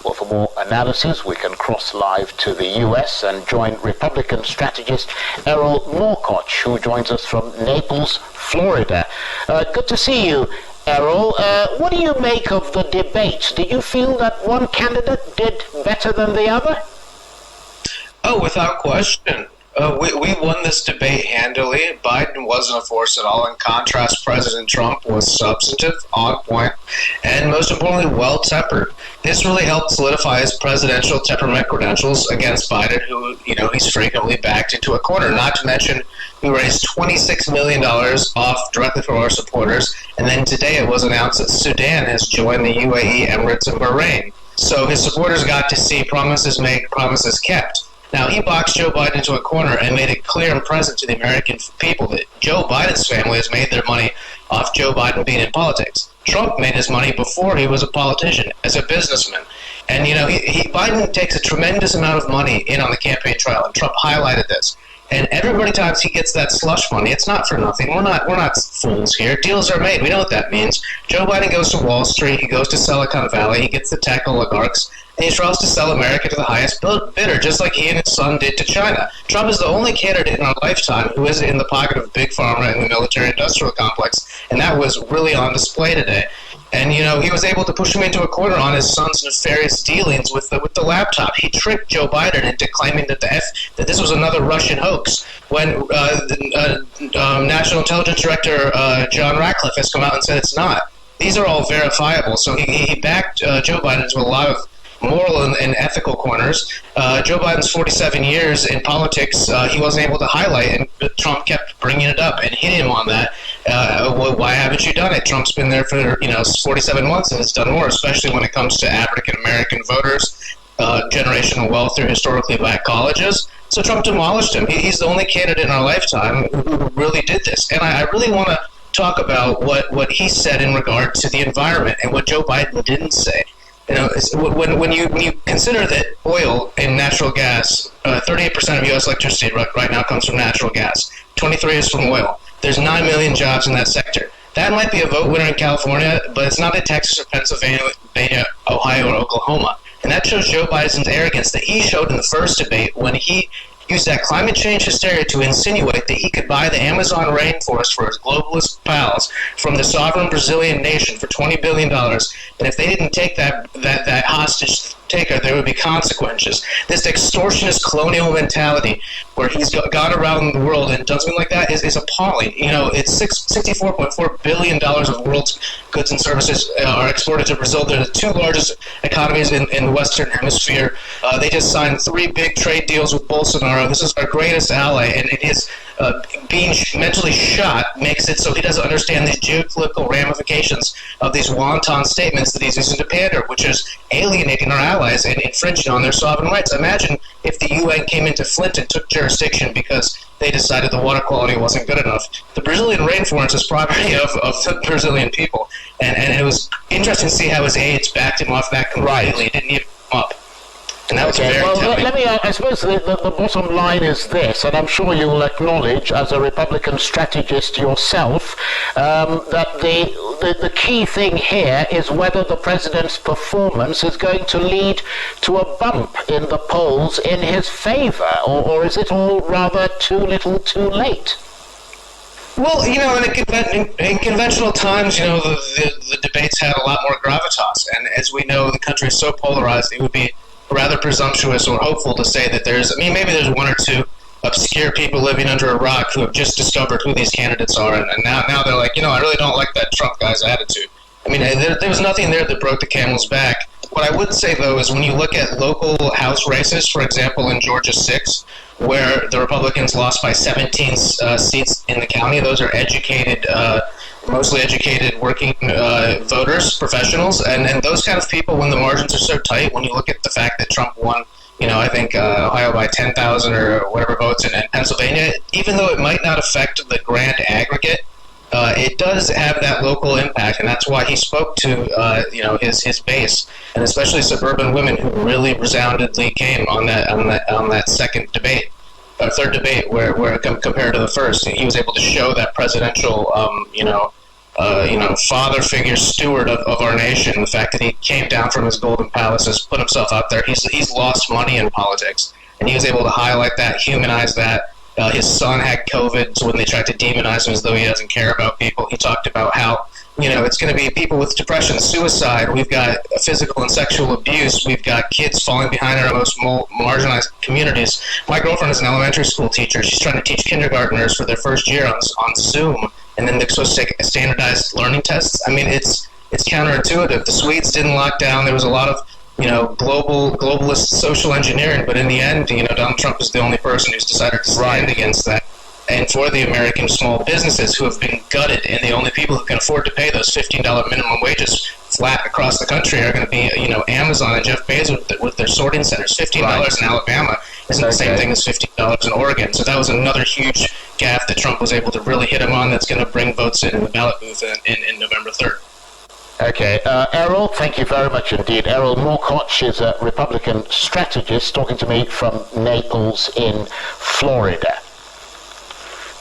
Well, for more analysis, we can cross live to the US and join Republican strategist Erol Morkoc, who joins us from Naples, Florida. Good to see you, Erol. What do you make of the debate? Do you feel that one candidate did better than the other? Oh, without question. We won this debate handily. Biden wasn't a force at all. In contrast, President Trump was substantive, on point, and most importantly, well-tempered. This really helped solidify his presidential temperament credentials against Biden, who, he's frequently backed into a corner. Not to mention, we raised $26 million off directly from our supporters, and then today it was announced that Sudan has joined the UAE, Emirates, and Bahrain. So his supporters got to see promises made, promises kept. Now, he boxed Joe Biden into a corner and made it clear and present to the American people that Joe Biden's family has made their money off Joe Biden being in politics. Trump made his money before he was a politician, as a businessman. And, Biden takes a tremendous amount of money in on the campaign trail, and Trump highlighted this. And everybody times he gets that slush money, it's not for nothing. We're not fools here. Deals are made. We know what that means. Joe Biden goes to Wall Street. He goes to Silicon Valley. He gets the tech oligarchs. And he tries to sell America to the highest bidder, just like he and his son did to China. Trump is the only candidate in our lifetime who isn't in the pocket of Big Pharma and the military-industrial complex. And that was really on display today. And, he was able to push him into a corner on his son's nefarious dealings with the laptop. He tricked Joe Biden into claiming that that this was another Russian hoax when the National Intelligence Director John Ratcliffe has come out and said it's not. These are all verifiable. So he backed Joe Biden into a lot of moral and ethical corners. Joe Biden's 47 years in politics, he wasn't able to highlight, and Trump kept bringing it up and hitting him on that. Why haven't you done it? Trump's been there for 47 months and has done more, especially when it comes to African-American voters, generational wealth through historically black colleges. So Trump demolished him. He's the only candidate in our lifetime who really did this. And I really want to talk about what he said in regard to the environment and what Joe Biden didn't say. When you consider that oil and natural gas, 38% of U.S. electricity right now comes from natural gas, 23% is from oil. There's 9 million jobs in that sector. That might be a vote winner in California, but it's not in Texas or Pennsylvania, Ohio, or Oklahoma. And that shows Joe Biden's arrogance that he showed in the first debate when he used that climate change hysteria to insinuate that he could buy the Amazon rainforest for his globalist pals from the sovereign Brazilian nation for $20 billion. And if they didn't take that hostage taker, there would be consequences. This extortionist colonial mentality where he's gone around the world and done something like that is appalling. It's $64.4 billion of the world's goods and services are exported to Brazil. They're the two largest economies in the Western Hemisphere. They just signed 3 big trade deals with Bolsonaro. This is our greatest ally, and his being mentally shot makes it so he doesn't understand the geopolitical ramifications of these wanton statements that he's using to pander, which is alienating our allies and infringing on their sovereign rights. Imagine if the UN came into Flint and took jurisdiction because they decided the water quality wasn't good enough. The Brazilian rainforest is property of the Brazilian people, and it was interesting to see how his aides backed him off that completely. Right. Didn't even come up. And that was very telling. Let me, I suppose the bottom line is this, and I'm sure you'll acknowledge as a Republican strategist yourself, that the key thing here is whether the president's performance is going to lead to a bump in the polls in his favor, or is it all rather too little too late? Well, in conventional times, the debates had a lot more gravitas, and as we know, the country is so polarized, it would be rather presumptuous or hopeful to say that maybe there's 1 or 2 obscure people living under a rock who have just discovered who these candidates are, and now they're like, I really don't like that Trump guy's attitude. There was nothing there that broke the camel's back. What I would say, though, is when you look at local House races, for example, in Georgia 6, where the Republicans lost by 17 seats in the county, those are educated, mostly educated working voters, professionals, and those kind of people, when the margins are so tight, when you look at the fact that Trump won, I think Ohio by 10,000 or whatever votes, and Pennsylvania, even though it might not affect the grand aggregate, it does have that local impact, and that's why he spoke to his base, and especially suburban women who really resoundingly came on that second debate, or third debate, where compared to the first, he was able to show that presidential father figure steward of our nation. The fact that he came down from his golden palaces, put himself out there. He's lost money in politics, and he was able to highlight that, humanize that. His son had COVID, so when they tried to demonize him as though he doesn't care about people, he talked about how, it's going to be people with depression, suicide. We've got physical and sexual abuse. We've got kids falling behind in our most marginalized communities. My girlfriend is an elementary school teacher. She's trying to teach kindergartners for their first year on Zoom, and then they're supposed to take standardized learning tests. I mean, it's counterintuitive. The Swedes didn't lock down. There was a lot of globalist social engineering, but in the end, Donald Trump is the only person who's decided to stand against that. And for the American small businesses who have been gutted, and the only people who can afford to pay those $15 minimum wages flat across the country are going to be, Amazon and Jeff Bezos with their sorting centers. $15 in Alabama isn't the same thing as $15 in Oregon. So that was another huge gaffe that Trump was able to really hit him on. That's going to bring votes in the ballot booth in November 3rd. Okay, Erol, thank you very much indeed. Erol Morkoc is a Republican strategist talking to me from Naples in Florida.